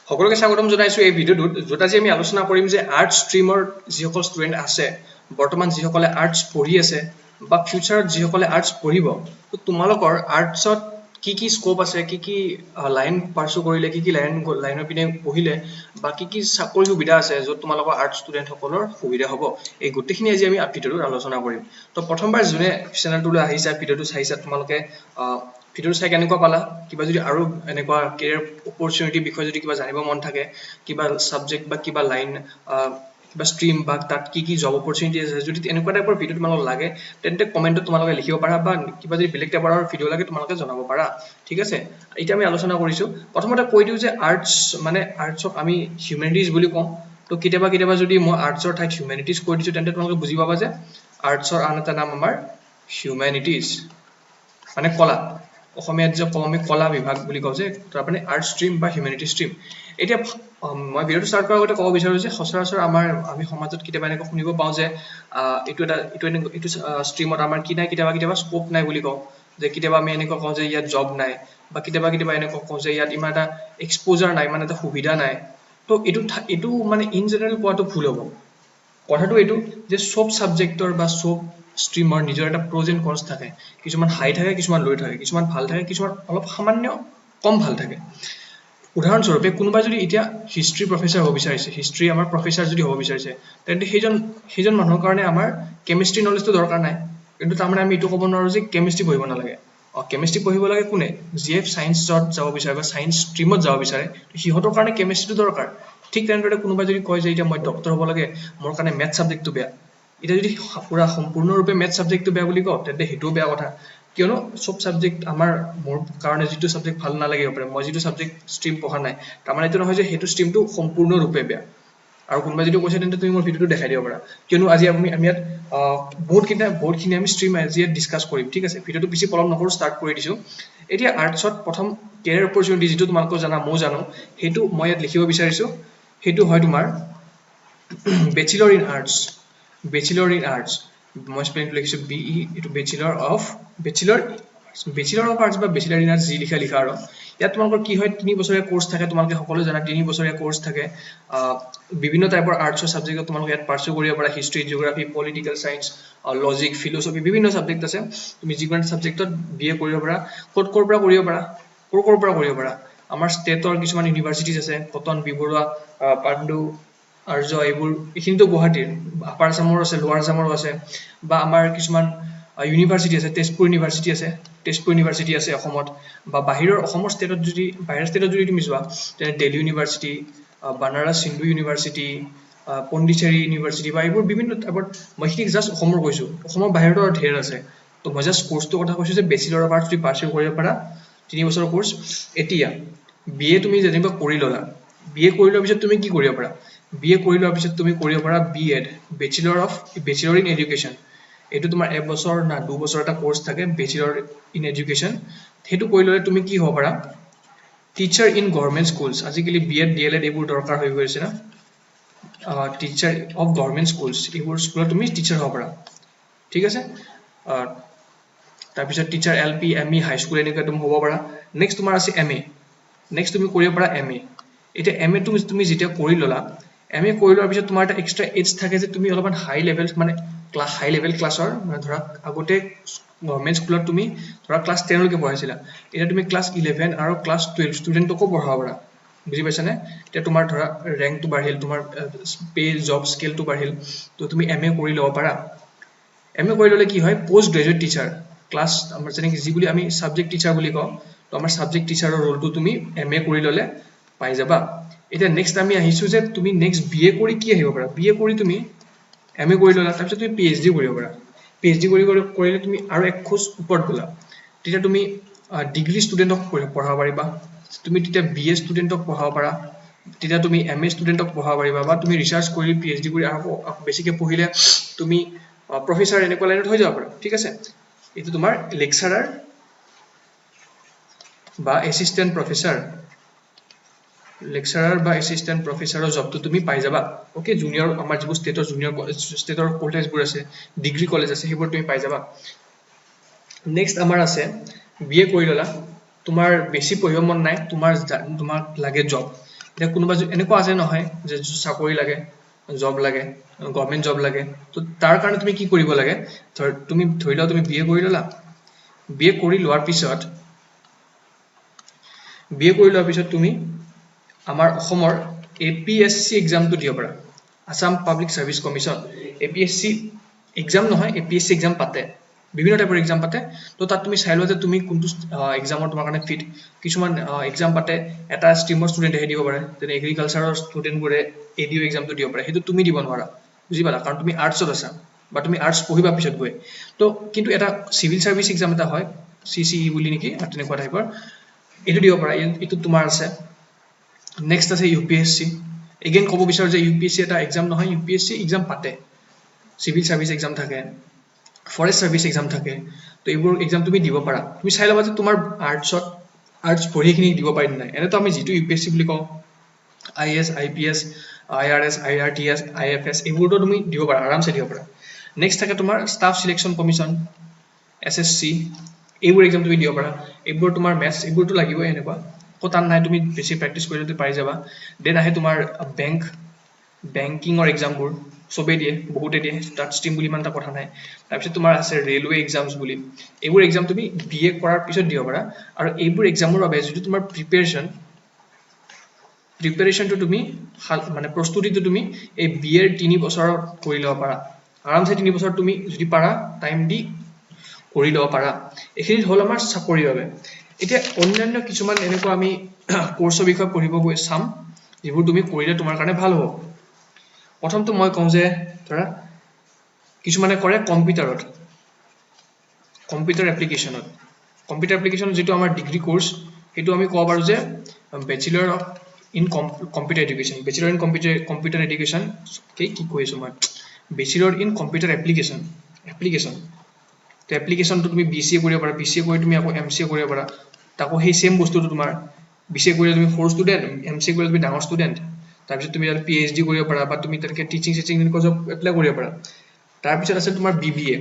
সকলোকে স্বাগতম জনাইছো এই ভিডিঅ'টোত য'ত আজি আমি আলোচনা কৰিম যে আৰ্টছ ষ্ট্ৰীমৰ যিসকল ষ্টুডেণ্ট আছে বৰ্তমান যিসকলে আৰ্টছ পঢ়ি আছে বা ফিউচাৰত যিসকলে আৰ্টছ পঢ়িব তো তোমালোকৰ আৰ্টছত কি স্কোপ আছে কি লাইন পাৰ্চু কৰিলে কি লাইনৰ পিনে পঢ়িলে বা কি চাকৰি সুবিধা আছে য'ত তোমালোকৰ আৰ্টছ ষ্টুডেণ্টসকলৰ সুবিধা হ'ব এই গোটেইখিনি আজি আমি ভিডিঅ'টোত আলোচনা কৰিম তো প্ৰথমবাৰ যোনে চেনেলটোলৈ আহিছা ভিডিঅ'টো চাইছা তোমালোকে ভিডিঅ'টো চাই কেনেকুৱা পালা কিবা যদি আৰু এনেকুৱা কেৰিয়াৰ অপৰচুনিটি বিষয়ে যদি কিবা জানিব মন থাকে কিবা সাবজেক্ট বা কিবা লাইন কিবা ষ্ট্ৰীম বা তাত কি জব অপৰচুনিটি আছে যদি এনেকুৱা টাইপৰ ভিডিঅ' তোমালোক লাগে তেন্তে কমেণ্টত তোমালোকে লিখিব পাৰা বা কিবা যদি বেলেগ টাইপৰ ভিডিঅ' লাগে তোমালোকে জনাব পাৰা ঠিক আছে এতিয়া আমি আলোচনা কৰিছো প্ৰথমতে কৈ দিওঁ যে আৰ্টছ মানে আৰ্টছক আমি হিউমেনিটিজ বুলি কওঁ তো কেতিয়াবা যদি মই আৰ্টছৰ ঠাইত হিউমেনিটিজ কৈ দিছো তেন্তে তোমালোকে বুজি পাবা যে আৰ্টছৰ আন এটা নাম আমাৰ হিউমেনিটিজ মানে কলা অসমীয়াত যে কওঁ আমি কলা বিভাগ বুলি কওঁ যে তাৰমানে আৰ্ট ষ্ট্ৰীম বা হিউমেনিটি ষ্ট্ৰীম এতিয়া মই ভিডিঅ'টো ষ্টাৰ্ট কৰাৰ আগতে ক'ব বিচাৰোঁ যে সচৰাচৰ আমি সমাজত কেতিয়াবা এনেকৈ শুনিব পাওঁ যে এইটো ষ্ট্ৰীমত আমাৰ কি নাই কেতিয়াবা স্কোপ নাই বুলি কওঁ যে কেতিয়াবা আমি এনেকুৱা কওঁ যে ইয়াত জব নাই বা কেতিয়াবা এনেকুৱা কওঁ যে ইয়াত ইমান এটা এক্সপ'জাৰ নাই ইমান এটা সুবিধা নাই তো এইটো মানে ইন জেনেৰেল কোৱাটো ভুল হ'ব কথাটো এইটো যে সব সাবজেক্টৰ বা সব ষ্ট্ৰীমৰ নিজৰ এটা প্ৰ'জ এণ্ড কনছ থাকে কিছুমান হাই থাকে কিছুমান লৈ থাকে কিছুমান ভাল থাকে কিছুমান অলপ সামান্য কম ভাল থাকে উদাহৰণস্বৰূপে কোনোবাই যদি এতিয়া হিষ্ট্ৰী প্ৰফেচাৰ হ'ব বিচাৰিছে হিষ্ট্ৰী আমাৰ প্ৰফেচাৰ যদি হ'ব বিচাৰিছে তেন্তে সেইজন মানুহৰ কাৰণে আমাৰ কেমিষ্ট্ৰি নলেজটো দৰকাৰ নাই কিন্তু তাৰমানে আমি এইটো ক'ব নোৱাৰোঁ যে কেমিষ্ট্ৰি পঢ়িব নালাগে কেমিষ্ট্ৰি পঢ়িব লাগে কোনে যিয়ে ছায়েন্সত যাব বিচাৰে বা ছায়েন্স ষ্ট্ৰীমত যাব বিচাৰে সিহঁতৰ কাৰণে কেমিষ্ট্ৰিটো দৰকাৰ ঠিক তেনেদৰে কোনোবাই যদি কয় যে এতিয়া মই ডক্টৰ হ'ব লাগে মোৰ কাৰণে মেথ ছাবজেক্টটো বেয়া এতিয়া যদি পুৰা সম্পূৰ্ণৰূপে মেথ ছাবজেক্টটো বেয়া বুলি কওঁ তেন্তে সেইটোও বেয়া কথা কিয়নো সব ছাবজেক্ট মোৰ কাৰণে যিটো ছাবজেক্ট ভাল নালাগিব পাৰে মই যিটো ছাবজেক্ট ষ্ট্ৰীম পঢ়া নাই তাৰমানে এইটো নহয় যে সেইটো ষ্ট্ৰীমটো সম্পূৰ্ণৰূপে বেয়া আৰু কোনোবাই যদি কৈছে তেন্তে তুমি মোৰ ভিডিঅ'টো দেখাই দিব পাৰা কিয়নো আজি আমি ইয়াত বহুতখিনি আমি ষ্ট্ৰীম আজি ইয়াত ডিছকাছ কৰিম ঠিক আছে ভিডিঅ'টো বেছি পলম নকৰোঁ ষ্টাৰ্ট কৰি দিছোঁ এতিয়া আৰ্টছত প্ৰথম কেৰিয়াৰ অপৰচুনিটি যিটো তোমালোকে জানা ময়ো জানো সেইটো মই ইয়াত লিখিব বিচাৰিছোঁ সেইটো হয় তোমাৰ বেচিলৰ ইন আৰ্টছ মই স্পেলিংটো লিখিছোঁ BE এইটো বেচিলৰ অফ আৰ্টছ বা বেচিলৰ ইন আৰ্টছ যি লিখা আৰু ইয়াত তোমালোকৰ কি হয় 3 বছৰীয়া কোৰ্চ থাকে তোমালোকে সকলো জানা 3 বছৰীয়া কোৰ্চ থাকে বিভিন্ন টাইপৰ আৰ্টছৰ ছাবজেক্টত তোমালোকে ইয়াত পাৰ্চু কৰিব পাৰা history geography political science logic philosophy বিভিন্ন ছাবজেক্ট আছে তুমি যিকোনো ছাবজেক্টত BA কৰিব পাৰা ক'ৰ পৰা কৰিব পাৰা আমাৰ ষ্টেটৰ কিছুমান ইউনিভাৰ্চিটিজ আছে কটন বি বৰুৱা পাণ্ডু আৰ্য এইখিনিতো গুৱাহাটীৰ আপাৰ আছামৰ আছে লোৱাৰ আছামৰো আছে বা আমাৰ কিছুমান ইউনিভাৰ্চিটি আছে তেজপুৰ ইউনিভাৰ্চিটি আছে অসমত বা অসমৰ ষ্টেটত যদি তুমি যোৱা তেনে Delhi university Banaras Hindu university Pondicherry university বা এইবোৰ বিভিন্ন টাইপৰ মই সেইখিনি জাষ্ট অসমৰ কৈছোঁ অসমৰ বাহিৰতো আৰু ঢেৰ আছে তো মই জাষ্ট কোৰ্চটোৰ কথা কৈছোঁ যে বেচিলৰ অফ আৰ্টছ তুমি পাৰ্চু কৰিব পাৰা 3 বছৰৰ কোৰ্চ এতিয়া BA তুমি যেনিবা কৰি ল'লা BA কৰি লোৱাৰ পিছত তুমি কি কৰিব পাৰা BA কৰি লোৱাৰ পিছত তুমি কৰিব পাৰা BEd বেচিলৰ ইন এডুকেশ্যন এইটো তোমাৰ 1 বছৰ না 2 বছৰ এটা কোৰ্চ থাকে বেচিলৰ ইন এডুকেশ্যন সেইটো কৰি ল'লে তুমি কি হ'ব পাৰা টিচাৰ ইন গভৰ্ণমেণ্ট স্কুলছ আজিকালি BEd DLEd এইবোৰ দৰকাৰ হৈ গৈছে না টিচাৰ অফ গভৰ্ণমেণ্ট স্কুলছ এইবোৰ স্কুলত তুমি টিচাৰ হ'ব পাৰা ঠিক আছে তাৰপিছত টিচাৰ LP ME হাই স্কুল এনেকুৱা তুমি হ'ব পাৰা নেক্সট তোমাৰ আছে MA নেক্সট তুমি কৰিব পাৰা MA এতিয়া MA তুমি যেতিয়া কৰি ল'লা MA কৰি লোৱাৰ পিছত তোমাৰ এটা এক্সট্ৰা এজ থাকে যে তুমি অলপমান হাই লেভেল ক্লাছৰ মানে ধৰা আগতে গভৰ্ণমেণ্ট স্কুলত তুমি ধৰা ক্লাছ 10 লৈকে পঢ়াইছিলা এতিয়া তুমি ক্লাছ 11 আৰু ক্লাছ 12 ষ্টুডেণ্টকো পঢ়াব পাৰা বুজি পাইছানে এতিয়া তোমাৰ ধৰা ৰেংকটো বাঢ়িল তোমাৰ পে জব স্কেলটো বাঢ়িল তো তুমি MA কৰি ল'ব পাৰা MA কৰি ল'লে কি হয় পোষ্ট গ্ৰেজুৱেট টিচাৰ ক্লাছ আমাৰ যেনেকৈ যি বুলি আমি ছাবজেক্ট টিচাৰ বুলি কওঁ তো আমাৰ ছাবজেক্ট টিচাৰৰ ৰোলটো তুমি MA কৰি ল'লে পাই যাবা এতিয়া নেক্সট আমি আহিছোঁ যে তুমি নেক্সট BA কৰি কি আহিব পাৰা BA কৰি তুমি MA কৰি ল'লা তাৰপিছত তুমি PhD কৰিব পাৰা PhD কৰিলে তুমি আৰু এক খোজ ওপৰত গ'লা তেতিয়া তুমি ডিগ্ৰী ষ্টুডেণ্টক পঢ়াব পাৰিবা তুমি তেতিয়া BA ষ্টুডেণ্টক পঢ়াব পাৰা তেতিয়া তুমি MA ষ্টুডেণ্টক পঢ়াব পাৰিবা বা তুমি ৰিচাৰ্চ কৰি PhD কৰি আকৌ বেছিকৈ পঢ়িলে তুমি প্ৰফেচাৰ এনেকুৱা লাইনত হৈ যাব পাৰা ঠিক আছে এইটো তোমাৰ লেকচাৰাৰ বা এছিষ্টেণ্ট প্ৰফেচাৰৰ জবটো তুমি পাই যাবা ওকে জুনিয়ৰ আমাৰ যিবোৰ ষ্টেটৰ কলেজবোৰ আছে ডিগ্ৰী কলেজ আছে সেইবোৰ তুমি পাই যাবা নেক্সট আমাৰ আছে BA কৰি ল'লা তোমাৰ বেছি পঢ়িব মন নাই তোমাক লাগে জব এতিয়া কোনোবা এনেকুৱা আছে নহয় যে চাকৰি লাগে জব লাগে গভৰ্ণমেণ্ট জব লাগে তো তাৰ কাৰণে তুমি কি কৰিব লাগে তুমি ধৰি লও তুমি বিএ কৰি ল'লা বিএ কৰি লোৱাৰ পিছত তুমি আমাৰ অসমৰ APSC এক্সামটো দিব পাৰা Assam public service commission APSC exam নহয় APSC এক্সাম পাতে বিভিন্ন টাইপৰ এক্সাম পাতে তো তাত তুমি চাই লোৱা যে তুমি কোনটো এক্সামৰ তোমাৰ কাৰণে ফিট কিছুমান এক্সাম পাতে এটা ষ্ট্ৰীমৰ ষ্টুডেণ্টে দিব পাৰে যেনে এগ্ৰিকালচাৰৰ ষ্টুডেণ্টবোৰে ADO এক্সামটো দিব পাৰে সেইটো তুমি দিব নোৱাৰা বুজি পালা কাৰণ তুমি আৰ্টছত আছা বা তুমি আৰ্টছ পঢ়িবা পিছত গৈ তো কিন্তু এটা সিভিল সাৰ্ভিস এক্সাম এটা হয় CCE বুলি নেকি তেনেকুৱা টাইপৰ এইটো দিব পাৰা এইটো তোমাৰ আছে নেক্সট আছে UPSC এগেইন ক'ব বিচাৰো যে UPSC এটা এক্সাম নহয় UPSC এক্সাম পাতে সিভিল সাৰ্ভিস এক্সাম থাকে ফৰেষ্ট সাৰ্ভিস এক্সাম থাকে তো এইবোৰ এক্সাম তুমি দিব পাৰা তুমি চাই ল'বা যে তোমাৰ আৰ্টছ পঢ়িখিনি দিব পাৰিম নাই এনেতো আমি যিটো UPSC বুলি কওঁ IAS IPS IRS IRTS IFS এইবোৰতো তুমি দিব পাৰা আৰামছে দিব পাৰা নেক্সট থাকে তোমাৰ ষ্টাফ সিলেকশন কমিশন SSC এইবোৰ এক্সাম তুমি দিব পাৰা এইবোৰ তোমাৰ মেথছ এইবোৰতো লাগিবই এনেকুৱা কোটান নাই তুমি বেছি প্ৰেক্টিছ কৰিলে পাৰি যাবা দেন আহে তোমাৰ বেংকিংৰ এক্সামবোৰ সবে দিয়ে বহুতে দিয়ে তাত ষ্ট্ৰীম বুলি ইমান এটা কথা নাই তাৰপিছত তোমাৰ আছে ৰেলৱে এক্সামছ বুলি এইবোৰ এক্সাম তুমি BA কৰাৰ পিছত দিব পাৰা আৰু এইবোৰ এক্সামৰ বাবে যদি তোমাৰ প্ৰিপাৰেচনটো তুমি মানে প্ৰস্তুতিটো তুমি এই BA 3 বছৰত কৰি ল'ব পাৰা আৰামছে 3 বছৰ তুমি যদি পাৰা টাইম দি কৰি ল'ব পাৰা এইখিনি হ'ল আমাৰ চাকৰিৰ বাবে এতিয়া অন্যান্য কিছুমান এনেকুৱা আমি কোৰ্সৰ বিষয়ে পঢ়িব গৈ চাম যিবোৰ তুমি কৰিলে তোমাৰ কাৰণে ভাল হ'ব প্ৰথমটো মই কওঁ যে ধৰা কিছুমানে কৰে কম্পিউটাৰ এপ্লিকেশনত যেটো আমাৰ ডিগ্ৰী কোৰ্স হেতু আমি ক'ব পাৰো যে ব্যাচেলৰ ইন কম্পিউটাৰ এডুকেশন কি কৈছো মই ব্যাচেলৰ ইন কম্পিউটাৰ এপ্লিকেশন তো এপ্লিকেশনটো তুমি BCA কৰিব পাৰা BCA কৰি তুমি আকৌ MCA কৰিব পাৰা তাকো সেই সেম বস্তুটো তোমাৰ BCA কৰিলে তুমি ফৰ ষ্টুডেন্ট MCA কৰিলে তুমি ডাঙৰ ষ্টুডেন্ট তাৰপিছত তুমি আৰু PhD কৰিব পাৰা বা তুমি তেনেকৈ টিচিং এনেকুৱা জব এপ্লাই কৰিব পাৰা তাৰপিছত আছে তোমাৰ BBA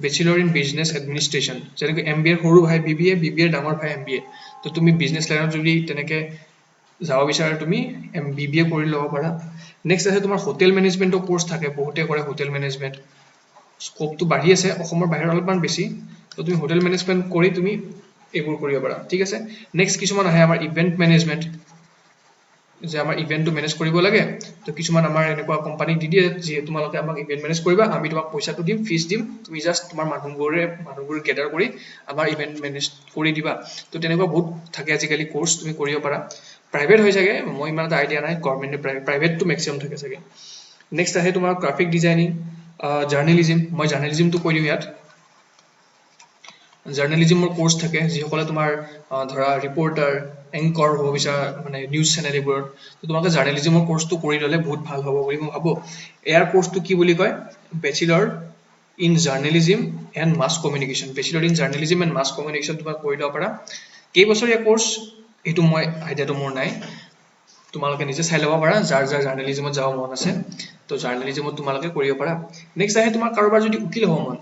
ব্যাচেলৰ ইন বিজনেছ এডমিনিষ্ট্ৰেশ্যন যেনেকৈ MBA সৰু ভাই BBA ডাঙৰ ভাই MBA তো তুমি বিজনেছ লাইনত যদি তেনেকৈ যাব বিচাৰা তুমি BBA কৰি ল'ব পাৰা নেক্সট আছে তোমাৰ হোটেল মেনেজমেন্টৰ কোৰ্স থাকে বহুতে কৰে হোটেল মেনেজমেন্ট স্কোপটো বাঢ়ি আছে অসমৰ বাহিৰত অলপমান বেছি তো তুমি হোটেল মেনেজমেন্ট কৰি তুমি এইবোৰ কৰিব পাৰা ঠিক আছে নেক্সট কিছুমান আহে আমাৰ ইভেন্ট মেনেজমেন্ট যে আমাৰ ইভেন্টটো মেনেজ কৰিব লাগে তো কিছুমান আমাৰ এনেকুৱা কোম্পানী দি দিয়ে যে তোমালোকে আমাক ইভেন্ট মেনেজ কৰিবা আমি তোমাক পইচাটো দিম ফিজ দিম তুমি জাস্ট তোমাৰ মানুহবোৰ গেদাৰ কৰি আমাৰ ইভেন্ট মেনেজ কৰি দিবা তো তেনেকুৱা বহুত থাকে আজিকালি কোৰ্স তুমি কৰিব পাৰা প্ৰাইভেট হৈ থাকে মই ইমান এটা আইডিয়া নাই গভৰ্ণমেণ্ট প্ৰাইভেটটো মেক্সিমাম থাকে চাগে নেক্সট আহে তোমাৰ গ্ৰাফিক ডিজাইনিং জাৰ্নেলিজম মই জাৰ্নেলিজমটো কৈ দিওঁ ইয়াত জাৰ্নেলিজমৰ কোৰ্স থাকে যিসকলে তোমাৰ ধৰা ৰিপৰ্টাৰ এংকৰ হ'ব বিচাৰা মানে নিউজ চেনেল এইবোৰত তো তোমালোকে জাৰ্নেলিজমৰ কোৰ্সটো কৰি ল'লে বহুত ভাল হ'ব বুলি মই ভাবো এয়াৰ কোৰ্সটো কি বুলি কয় bachelor in journalism and mass communication তোমাক কৰি ল'ব পাৰা কেইবছৰীয়া কোৰ্স এইটো মই আইডিয়াটো মোৰ নাই তোমালোকে নিজে চাই ল'ব পাৰা যাৰ জাৰ্নেলিজমত যাব মন আছে তো জাৰ্নেলিজমত তোমালোকে কৰিব পাৰা নেক্সট আহে তোমাৰ কাৰোবাৰ যদি উকিল হ'ব মন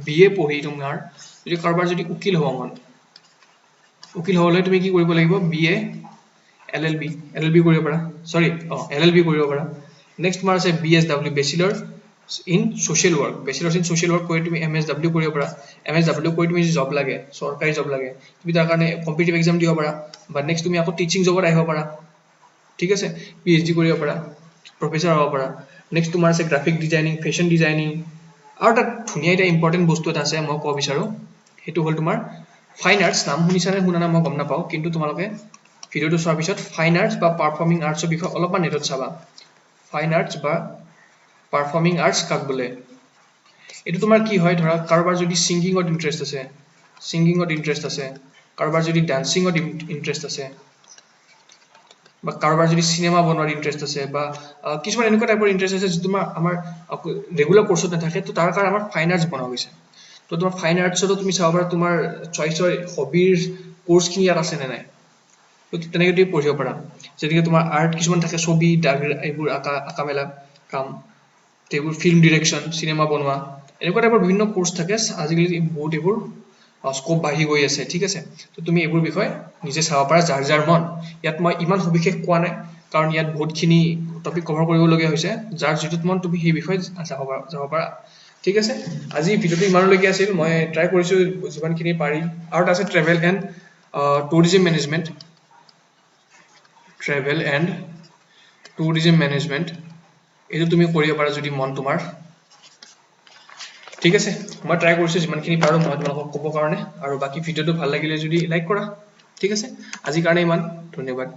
BA পঢ়ি তোমাৰ যদি কাৰোবাৰ যদি উকিল হ'বলৈ তুমি কি কৰিব লাগিব BA LLB কৰিব পাৰা LLB কৰিব পাৰা নেক্সট তোমাৰ আছে BSW ব্যাচেলৰ ইন সোশ্যাল ওয়াৰ্ক কৰি তুমি MSW কৰিব পাৰা MSW কৰি তুমি জব লাগে চৰকাৰী জব লাগে তুমি তাৰ কাৰণে কম্পিটিটিভ এক্সাম দিব পাৰা বা নেক্সট তুমি আকৌ টিচিং জবত আহিব পাৰা ঠিক আছে PhD কৰিব পাৰা প্ৰফেসৰ হ'ব পাৰা নেক্সট তোমাৰ আছে গ্ৰাফিক ডিজাইনিং ফেশ্বন ডিজাইনিং আৰু এটা ধুনীয়া এটা ইম্পৰ্টেণ্ট বস্তু এটা আছে মই ক'ব বিচাৰো সেইটো হ'ল তোমাৰ ফাইন আৰ্টছ নাম শুনিছানে শুনা নাই মই গম নাপাওঁ কিন্তু তোমালোকে ভিডিঅ'টো চোৱাৰ পিছত ফাইন আৰ্টছ বা পাৰফৰ্মিং আৰ্টছৰ বিষয়ে অলপমান নেটত চাবা ফাইন আৰ্টছ বা পাৰফৰ্মিং আৰ্টছ কাক বোলে এইটো তোমাৰ কি হয় ধৰা কাৰোবাৰ যদি সিংগিঙত ইন্টাৰেষ্ট আছে কাৰোবাৰ যদি ডান্সিঙত ইন্টাৰেষ্ট আছে বা কাৰোবাৰ যদি সিনেমা বনোৱাৰ ইন্টাৰেষ্ট আছে বা কিছুমান এনেকুৱা টাইপৰ ইন্টাৰেষ্ট আছে যিটো আমাৰ ৰেগুলাৰ কোৰ্সত নাথাকে তো তাৰ কাৰণে আমাৰ ফাইন আৰ্টছ বনোৱা হৈছে তো তোমাৰ ফাইন আৰ্টছতো তুমি চাব পাৰা তোমাৰ চইচৰ হবিৰ কোৰ্সখিনি ইয়াত আছে নে নাই তো তেনেকৈ তুমি পঢ়িব পাৰা যেনেকৈ তোমাৰ আৰ্ট কিছুমান থাকে ছবি এইবোৰ আঁকা মেলা কাম এইবোৰ ফিল্ম ডিৰেকশ্যন চিনেমা বনোৱা এনেকুৱা টাইপৰ বিভিন্ন কোৰ্স থাকে আজিকালি বহুত এইবোৰ স্কোপ বাঢ়ি গৈ আছে ঠিক আছে তো তুমি এইবোৰ বিষয় নিজে চাব পাৰা যাৰ মন ইয়াত মই ইমান সবিশেষ কোৱা নাই কাৰণ ইয়াত বহুতখিনি টপিক কভাৰ কৰিবলগীয়া হৈছে যাৰ যিটোত মন তুমি সেই বিষয়ে যাব পাৰা ঠিক আছে আজি ভিডিঅ'টো ইমানলৈকে আছিল মই ট্ৰাই কৰিছো যিমানখিনি পাৰি আৰু এটা আছে ট্ৰেভেল এণ্ড টুৰিজম মেনেজমেণ্ট এইটো তুমি কৰিব পাৰা যদি মন তোমাৰ ঠিক আছে মই ট্ৰাই কৰিছো যিমানখিনি পাৰো মই তোমালোকক ক'ব কাৰণে আৰু বাকি ভিডিঅ'টো ভাল লাগিলে যদি লাইক কৰা ঠিক আছে আজিৰ কাৰণে ইমান ধন্যবাদ